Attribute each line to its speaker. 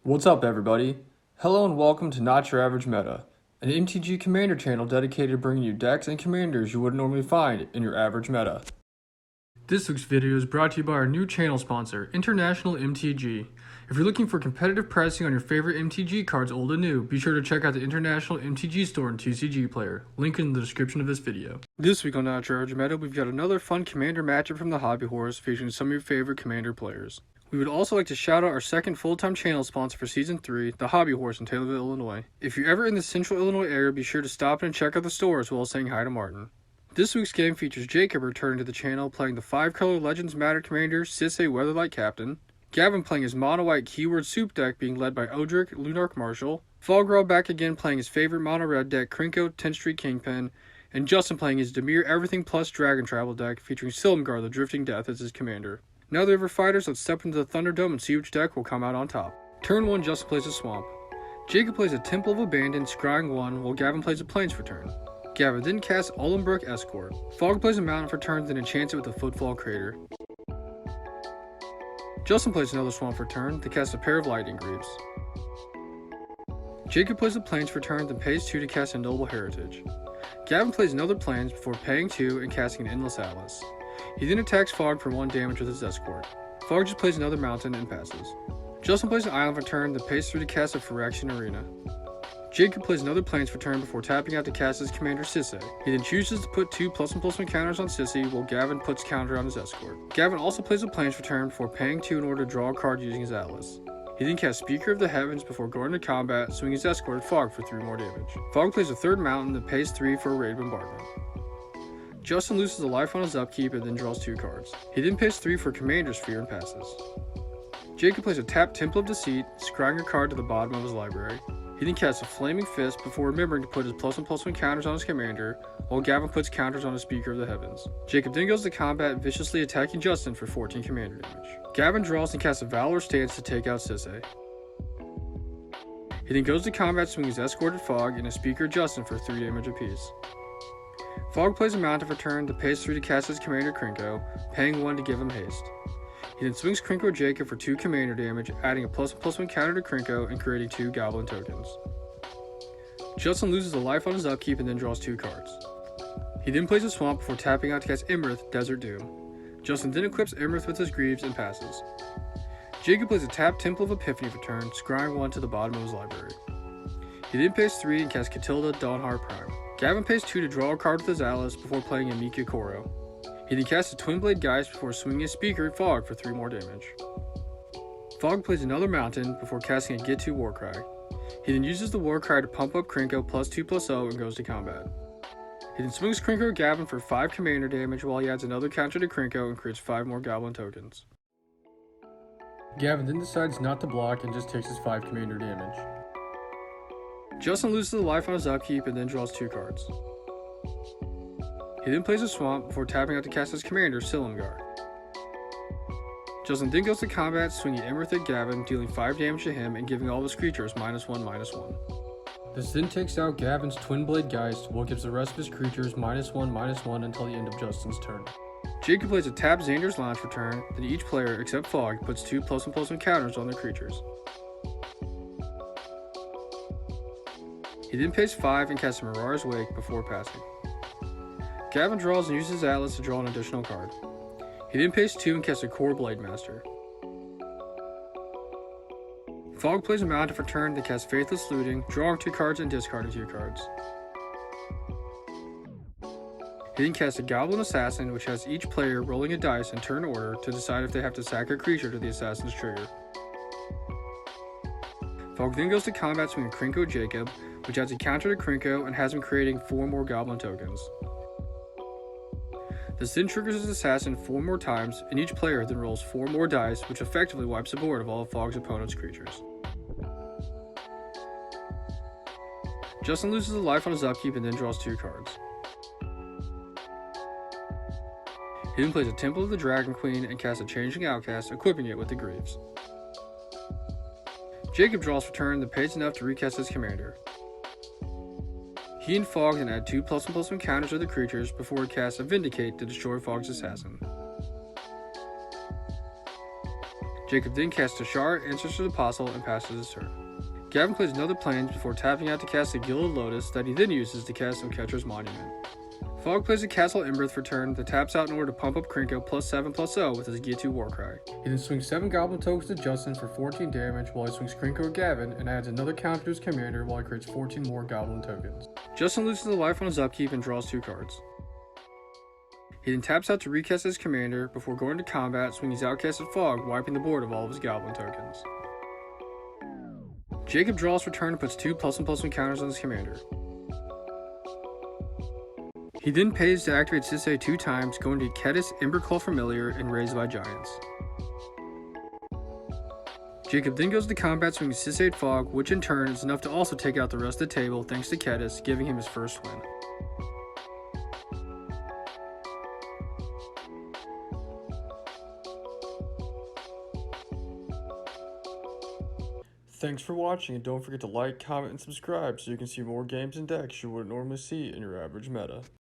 Speaker 1: What's up, everybody? Hello and welcome to Not Your Average Meta, an MTG Commander channel dedicated to bringing you decks and commanders you wouldn't normally find in your average meta. This week's video is brought to you by our new channel sponsor, International MTG. If you're looking for competitive pricing on your favorite MTG cards, old and new, be sure to check out the International MTG store and TCG Player, link in the description of this video. This week on Not Your Average Meta, we've got another fun commander matchup from the Hobby Horse featuring some of your favorite commander players. We would also like to shout out our second full-time channel sponsor for Season 3, the Hobby Horse in Taylorville, Illinois. If you're ever in the central Illinois area, be sure to stop in and check out the store as well as saying hi to Martin. This week's game features Jacob returning to the channel playing the 5-color Legends Matter commander Sisay Weatherlight Captain, Gavin playing his mono-white keyword soup deck being led by Odric, Lunarch Marshal, Foggerall back again playing his favorite mono-red deck Krenko, Street Kingpin, and Justin playing his Demir Everything Plus Dragon Travel deck featuring Silumgar the Drifting Death as his commander. Now that we're fighters, let's step into the Thunderdome and see which deck will come out on top. Turn 1, Justin plays a Swamp. Jacob plays a Temple of Abandon, scrying 1, while Gavin plays a Plains for turn. Gavin then casts Olenbrook Escort. Fog plays a Mountain for turn, then enchants it with a Footfall Crater. Justin plays another Swamp for turn, then casts a pair of Lightning Greaves. Jacob plays a Plains for turn, then pays 2 to cast Indelible Heritage. Gavin plays another Plains before paying 2 and casting an Endless Atlas. He then attacks Fog for 1 damage with his Escort. Fog just plays another Mountain and passes. Justin plays an Island for turn, then pays 3 to cast a Phyrexian Arena. Jacob plays another Plains for turn before tapping out to cast his commander Sisay. He then chooses to put 2 +1/+1 counters on Sisay, while Gavin puts counter on his Escort. Gavin also plays a Plains for turn before paying 2 in order to draw a card using his Atlas. He then casts Speaker of the Heavens before going to combat, swinging his Escort at Fog for 3 more damage. Fog plays a third Mountain, then pays 3 for a Raid Bombardment. Justin loses a life on his upkeep and then draws 2 cards. He then pays 3 for Commander Sphere and passes. Jacob plays a tapped Temple of Deceit, scrying a card to the bottom of his library. He then casts a Flaming Fist before remembering to put his +1/+1 counters on his commander, while Gavin puts counters on his Speaker of the Heavens. Jacob then goes to combat, viciously attacking Justin for 14 commander damage. Gavin draws and casts a Valor Stance to take out Sisay. He then goes to combat, swinging his Escort at Fog and his Speaker Justin for 3 damage apiece. Fog plays a Mountain for turn, then pays 3 to cast his commander Krenko, paying 1 to give him haste. He then swings Krenko Jacob for 2 commander damage, adding a +1/+1 counter to Krenko and creating 2 Goblin tokens. Justin loses a life on his upkeep and then draws 2 cards. He then plays a Swamp before tapping out to cast Imrith, Desert Doom. Justin then equips Imrith with his Greaves and passes. Jacob plays a tapped Temple of Epiphany for turn, scrying 1 to the bottom of his library. He then pays 3 and casts Catilda, Dawnheart Prime. Gavin pays 2 to draw a card with his Atlas before playing a Mika Koro. He then casts a Twinblade Geist before swinging his Speaker at Fog for 3 more damage. Fog plays another Mountain before casting a Get 2 Warcry. He then uses the Warcry to pump up Krenko +2/+0 and goes to combat. He then swings Krenko at Gavin for 5 commander damage while he adds another counter to Krenko and creates 5 more Goblin tokens. Gavin then decides not to block and just takes his 5 commander damage. Justin loses a life on his upkeep and then draws 2 cards. He then plays a Swamp before tapping out to cast his commander, Silumgar. Justin then goes to combat, swinging Imrith at Gavin, dealing 5 damage to him and giving all of his creatures -1/-1. This then takes out Gavin's Twinblade Geist, while gives the rest of his creatures -1/-1 until the end of Justin's turn. Jacob plays a tapped Xander's Lounge for turn, then each player, except Fog, puts 2 +1/+1 counters on their creatures. He then pays 5 and casts a Mirar's Wake before passing. Gavin draws and uses his Atlas to draw an additional card. He then pays 2 and casts a Core Blade Master. Fog plays a Mountain for turn, then casts Faithless Looting, drawing 2 cards and discarding 2 cards. He then casts a Goblin Assassin, which has each player rolling a dice in turn order to decide if they have to sack a creature to the Assassin's trigger. Fog then goes to combat, swinging Krenko Jacob, which adds a counter to Krenko and has him creating 4 more Goblin tokens. This then triggers his Assassin 4 more times, and each player then rolls 4 more dice, which effectively wipes the board of all of Fog's opponent's creatures. Justin loses a life on his upkeep and then draws 2 cards. He then plays a Temple of the Dragon Queen and casts a Changeling Outcast, equipping it with the Greaves. Jacob draws for turn, then pays enough to recast his commander. He and Fog then add 2 +1/+1 counters to the creatures before he casts a Vindicate to destroy Fog's Assassin. Jacob then casts Ashar, Ancestor's Apostle, and passes his turn. Gavin plays another Plains before tapping out to cast a Gilded Lotus that he then uses to cast some Catcher's Monument. Fogg plays a Castle Emberth for turn that taps out in order to pump up Krenko +7/+0 with his Gitu Warcry. He then swings 7 Goblin tokens to Justin for 14 damage while he swings Krenko at Gavin and adds another counter to his commander while he creates 14 more Goblin tokens. Justin loses a life on his upkeep and draws 2 cards. He then taps out to recast his commander before going to combat, swinging his outcasted Fog, wiping the board of all of his Goblin tokens. Jacob draws for turn and puts 2 +1/+1 counters on his commander. He then pays to activate Sisay 2 times, going to Kedis, Emberclaw Familiar, and Raised by Giants. Jacob then goes to combat swinging Sisay at Fog, which in turn is enough to also take out the rest of the table thanks to Kedis, giving him his first win. Thanks for watching, and don't forget to like, comment, and subscribe so you can see more games and decks you wouldn't normally see in your average meta.